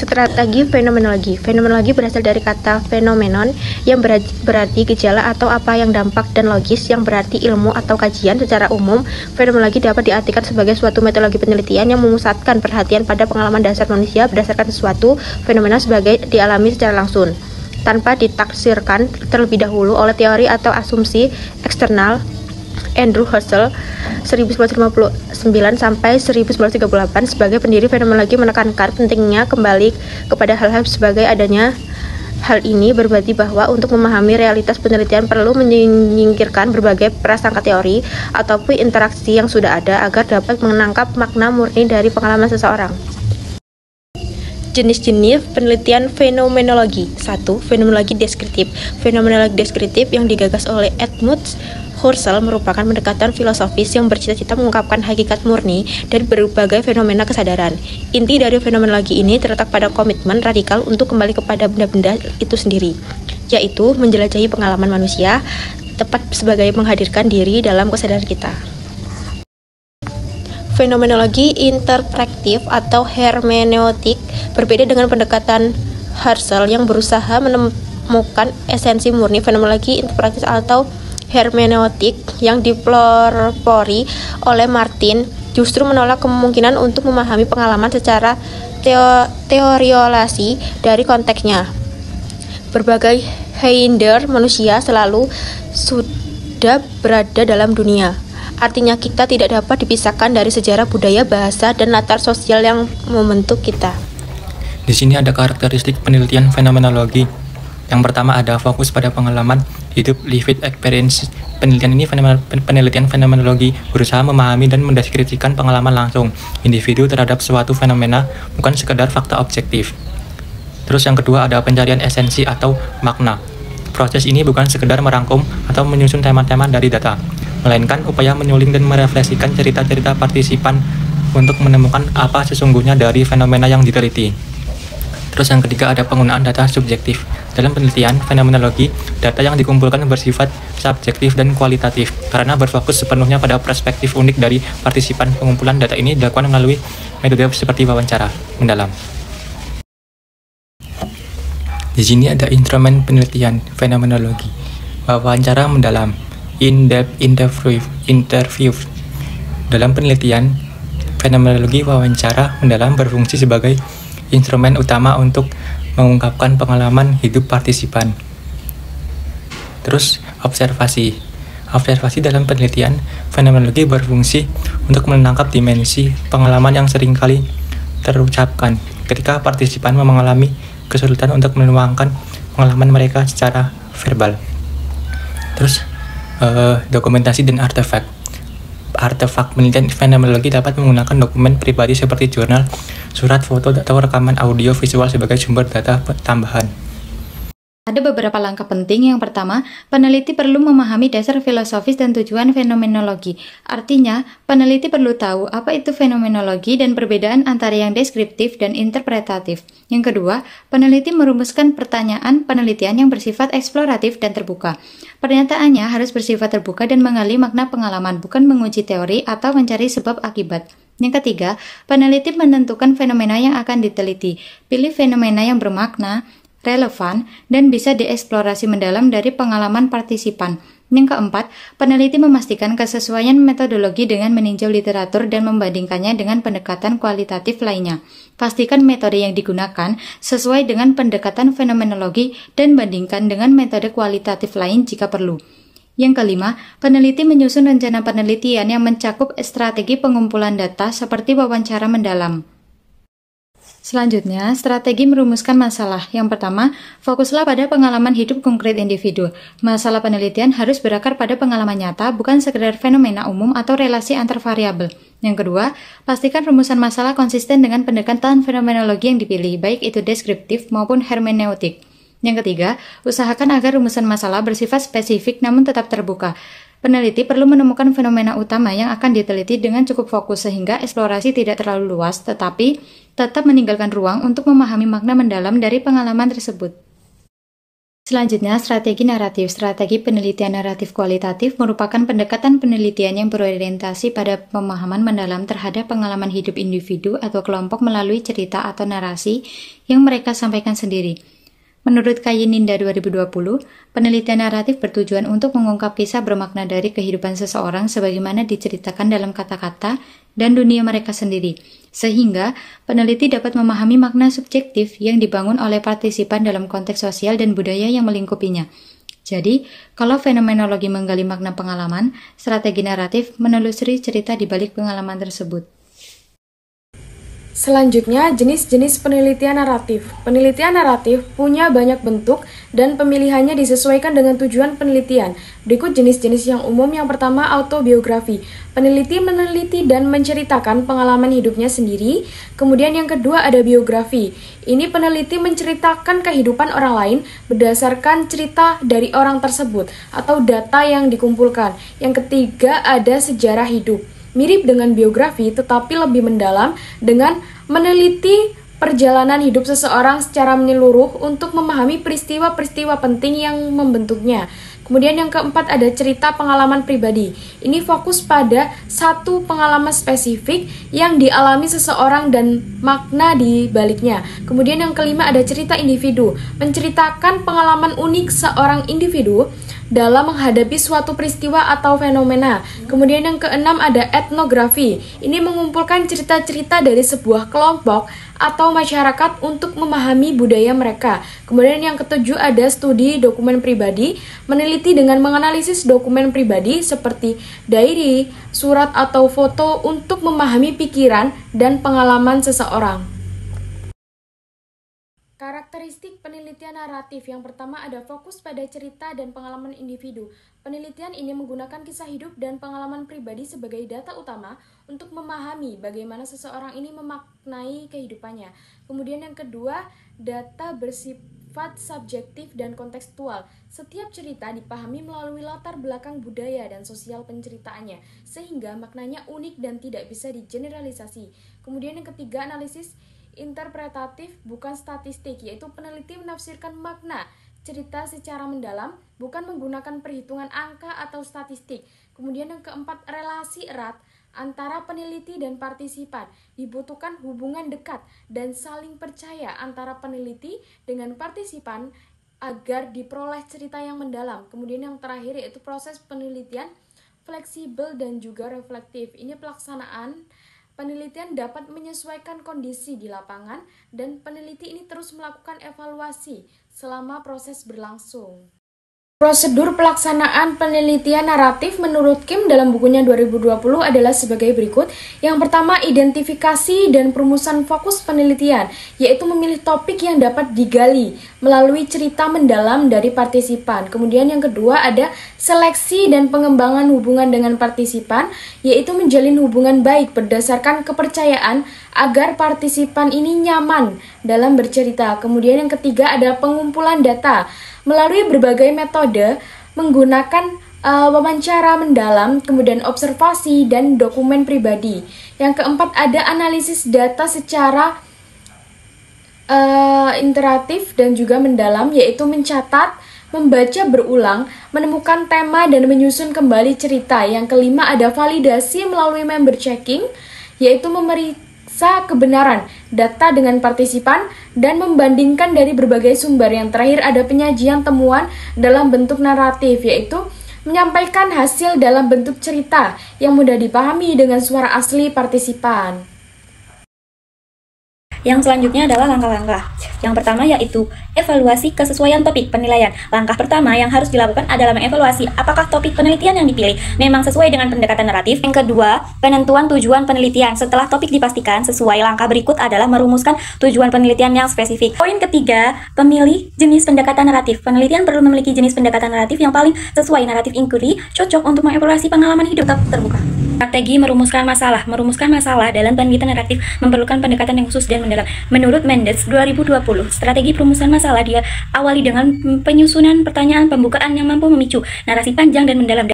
Strategi fenomenologi. Fenomenologi berasal dari kata fenomenon yang berarti gejala atau apa yang dampak, dan logis yang berarti ilmu atau kajian. Secara umum, fenomenologi dapat diartikan sebagai suatu metodologi penelitian yang memusatkan perhatian pada pengalaman dasar manusia berdasarkan sesuatu fenomena sebagai dialami secara langsung, tanpa ditaksirkan terlebih dahulu oleh teori atau asumsi eksternal. Andrew Husserl 1959 sampai 1938 sebagai pendiri fenomenologi menekankan pentingnya kembali kepada hal-hal sebagai adanya. Hal ini berarti bahwa untuk memahami realitas penelitian perlu menyingkirkan berbagai prasangka teori ataupun interaksi yang sudah ada agar dapat menangkap makna murni dari pengalaman seseorang. Jenis-jenis penelitian fenomenologi. 1. Fenomenologi deskriptif. Fenomenologi deskriptif yang digagas oleh Edmund Husserl merupakan pendekatan filosofis yang bercita-cita mengungkapkan hakikat murni dari berbagai fenomena kesadaran. Inti dari fenomenologi ini terletak pada komitmen radikal untuk kembali kepada benda-benda itu sendiri, yaitu menjelajahi pengalaman manusia, tepat sebagai menghadirkan diri dalam kesadaran kita. Fenomenologi interpretif atau hermeneutik berbeda dengan pendekatan Husserl yang berusaha menemukan esensi murni. Fenomenologi interpretif atau hermeneutik yang dipelopori oleh Martin justru menolak kemungkinan untuk memahami pengalaman secara teoriolasi dari konteksnya. Berbagai hinder manusia selalu sudah berada dalam dunia. Artinya kita tidak dapat dipisahkan dari sejarah, budaya, bahasa, dan latar sosial yang membentuk kita. Di sini ada karakteristik penelitian fenomenologi. Yang pertama ada fokus pada pengalaman hidup, lived experience. Penelitian ini penelitian fenomenologi berusaha memahami dan mendeskripsikan pengalaman langsung individu terhadap suatu fenomena, bukan sekedar fakta objektif. Terus yang kedua ada pencarian esensi atau makna. Proses ini bukan sekedar merangkum atau menyusun tema-tema dari data, melainkan upaya menyuling dan merefleksikan cerita-cerita partisipan untuk menemukan apa sesungguhnya dari fenomena yang diteliti. Terus yang ketiga ada penggunaan data subjektif. Dalam penelitian fenomenologi, data yang dikumpulkan bersifat subjektif dan kualitatif karena berfokus sepenuhnya pada perspektif unik dari partisipan. Pengumpulan data ini dilakukan melalui metode seperti wawancara mendalam. Di sini ada instrumen penelitian fenomenologi. Wawancara mendalam, in-depth interview. Dalam penelitian fenomenologi, wawancara mendalam berfungsi sebagai instrumen utama untuk mengungkapkan pengalaman hidup partisipan. Terus observasi. Observasi dalam penelitian fenomenologi berfungsi untuk menangkap dimensi pengalaman yang seringkali terucapkan ketika partisipan mengalami kesulitan untuk menuangkan pengalaman mereka secara verbal. Terus dokumentasi dan artefak. Artefak penelitian fenomenologi dapat menggunakan dokumen pribadi seperti jurnal, surat, foto, atau rekaman audio visual sebagai sumber data tambahan. Ada beberapa langkah penting. Yang pertama, peneliti perlu memahami dasar filosofis dan tujuan fenomenologi. Artinya, peneliti perlu tahu apa itu fenomenologi dan perbedaan antara yang deskriptif dan interpretatif. Yang kedua, peneliti merumuskan pertanyaan penelitian yang bersifat eksploratif dan terbuka. Pernyataannya harus bersifat terbuka dan menggali makna pengalaman, bukan menguji teori atau mencari sebab akibat. Yang ketiga, peneliti menentukan fenomena yang akan diteliti. Pilih fenomena yang bermakna, relevan, dan bisa dieksplorasi mendalam dari pengalaman partisipan. Yang keempat, peneliti memastikan kesesuaian metodologi dengan meninjau literatur dan membandingkannya dengan pendekatan kualitatif lainnya. Pastikan metode yang digunakan sesuai dengan pendekatan fenomenologi dan bandingkan dengan metode kualitatif lain jika perlu. Yang kelima, peneliti menyusun rencana penelitian yang mencakup strategi pengumpulan data seperti wawancara mendalam. Selanjutnya, strategi merumuskan masalah. Yang pertama, fokuslah pada pengalaman hidup konkret individu. Masalah penelitian harus berakar pada pengalaman nyata, bukan sekedar fenomena umum atau relasi antar variabel. Yang kedua, pastikan rumusan masalah konsisten dengan pendekatan fenomenologi yang dipilih, baik itu deskriptif maupun hermeneutik. Yang ketiga, usahakan agar rumusan masalah bersifat spesifik namun tetap terbuka. Peneliti perlu menemukan fenomena utama yang akan diteliti dengan cukup fokus sehingga eksplorasi tidak terlalu luas, tetapi tetap meninggalkan ruang untuk memahami makna mendalam dari pengalaman tersebut. Selanjutnya, strategi naratif. Strategi penelitian naratif kualitatif merupakan pendekatan penelitian yang berorientasi pada pemahaman mendalam terhadap pengalaman hidup individu atau kelompok melalui cerita atau narasi yang mereka sampaikan sendiri. Menurut Kayininda 2020, penelitian naratif bertujuan untuk mengungkap kisah bermakna dari kehidupan seseorang sebagaimana diceritakan dalam kata-kata dan dunia mereka sendiri, sehingga peneliti dapat memahami makna subjektif yang dibangun oleh partisipan dalam konteks sosial dan budaya yang melingkupinya. Jadi, kalau fenomenologi menggali makna pengalaman, strategi naratif menelusuri cerita di balik pengalaman tersebut. Selanjutnya, jenis-jenis penelitian naratif. Penelitian naratif punya banyak bentuk dan pemilihannya disesuaikan dengan tujuan penelitian. Berikut jenis-jenis yang umum. Yang pertama, autobiografi. Peneliti meneliti dan menceritakan pengalaman hidupnya sendiri. Kemudian yang kedua ada biografi. Ini peneliti menceritakan kehidupan orang lain berdasarkan cerita dari orang tersebut atau data yang dikumpulkan. Yang ketiga ada sejarah hidup. Mirip dengan biografi tetapi lebih mendalam dengan meneliti perjalanan hidup seseorang secara menyeluruh untuk memahami peristiwa-peristiwa penting yang membentuknya. Kemudian yang keempat ada cerita pengalaman pribadi. Ini fokus pada satu pengalaman spesifik yang dialami seseorang dan makna di baliknya. Kemudian yang kelima ada cerita individu. Menceritakan pengalaman unik seorang individu dalam menghadapi suatu peristiwa atau fenomena. Kemudian yang keenam ada etnografi. Ini mengumpulkan cerita-cerita dari sebuah kelompok atau masyarakat untuk memahami budaya mereka. Kemudian yang ketujuh ada studi dokumen pribadi. Meneliti dengan menganalisis dokumen pribadi seperti diary, surat atau foto untuk memahami pikiran dan pengalaman seseorang. Karakteristik penelitian naratif yang pertama ada fokus pada cerita dan pengalaman individu. Penelitian ini menggunakan kisah hidup dan pengalaman pribadi sebagai data utama untuk memahami bagaimana seseorang ini memaknai kehidupannya. Kemudian yang kedua, data bersifat subjektif dan kontekstual. Setiap cerita dipahami melalui latar belakang budaya dan sosial penceritaannya, sehingga maknanya unik dan tidak bisa digeneralisasi. Kemudian yang ketiga, analisis interpretatif bukan statistik, yaitu peneliti menafsirkan makna cerita secara mendalam, bukan menggunakan perhitungan angka atau statistik. Kemudian yang keempat, relasi erat antara peneliti dan partisipan. Dibutuhkan hubungan dekat dan saling percaya antara peneliti dengan partisipan agar diperoleh cerita yang mendalam. Kemudian yang terakhir yaitu proses penelitian fleksibel dan juga reflektif. Ini pelaksanaan penelitian dapat menyesuaikan kondisi di lapangan dan peneliti ini terus melakukan evaluasi selama proses berlangsung. Prosedur pelaksanaan penelitian naratif menurut Kim dalam bukunya 2020 adalah sebagai berikut. Yang pertama, identifikasi dan perumusan fokus penelitian, yaitu memilih topik yang dapat digali melalui cerita mendalam dari partisipan. Kemudian yang kedua ada seleksi dan pengembangan hubungan dengan partisipan, yaitu menjalin hubungan baik berdasarkan kepercayaan agar partisipan ini nyaman dalam bercerita. Kemudian yang ketiga ada pengumpulan data melalui berbagai metode menggunakan wawancara mendalam, kemudian observasi dan dokumen pribadi. Yang keempat ada analisis data secara interaktif dan juga mendalam, yaitu mencatat, membaca berulang, menemukan tema dan menyusun kembali cerita. Yang kelima ada validasi melalui member checking, yaitu memeriksa kebenaran data dengan partisipan dan membandingkan dari berbagai sumber. Yang terakhir ada penyajian temuan dalam bentuk naratif, yaitu menyampaikan hasil dalam bentuk cerita yang mudah dipahami dengan suara asli partisipan. Yang selanjutnya adalah langkah-langkah. Yang pertama yaitu evaluasi kesesuaian topik penilaian. Langkah pertama yang harus dilakukan adalah mengevaluasi apakah topik penelitian yang dipilih memang sesuai dengan pendekatan naratif. Yang kedua, penentuan tujuan penelitian. Setelah topik dipastikan sesuai, langkah berikut adalah merumuskan tujuan penelitian yang spesifik. Poin ketiga, pemilih jenis pendekatan naratif. Penelitian perlu memiliki jenis pendekatan naratif yang paling sesuai. Naratif inquiry cocok untuk mengevaluasi pengalaman hidup terbuka. Strategi merumuskan masalah. Merumuskan masalah dalam penelitian naratif memerlukan pendekatan yang khusus dan mendalam. Menurut Mendes 2020, strategi perumusan masalah dia awali dengan penyusunan pertanyaan pembukaan yang mampu memicu narasi panjang dan mendalam.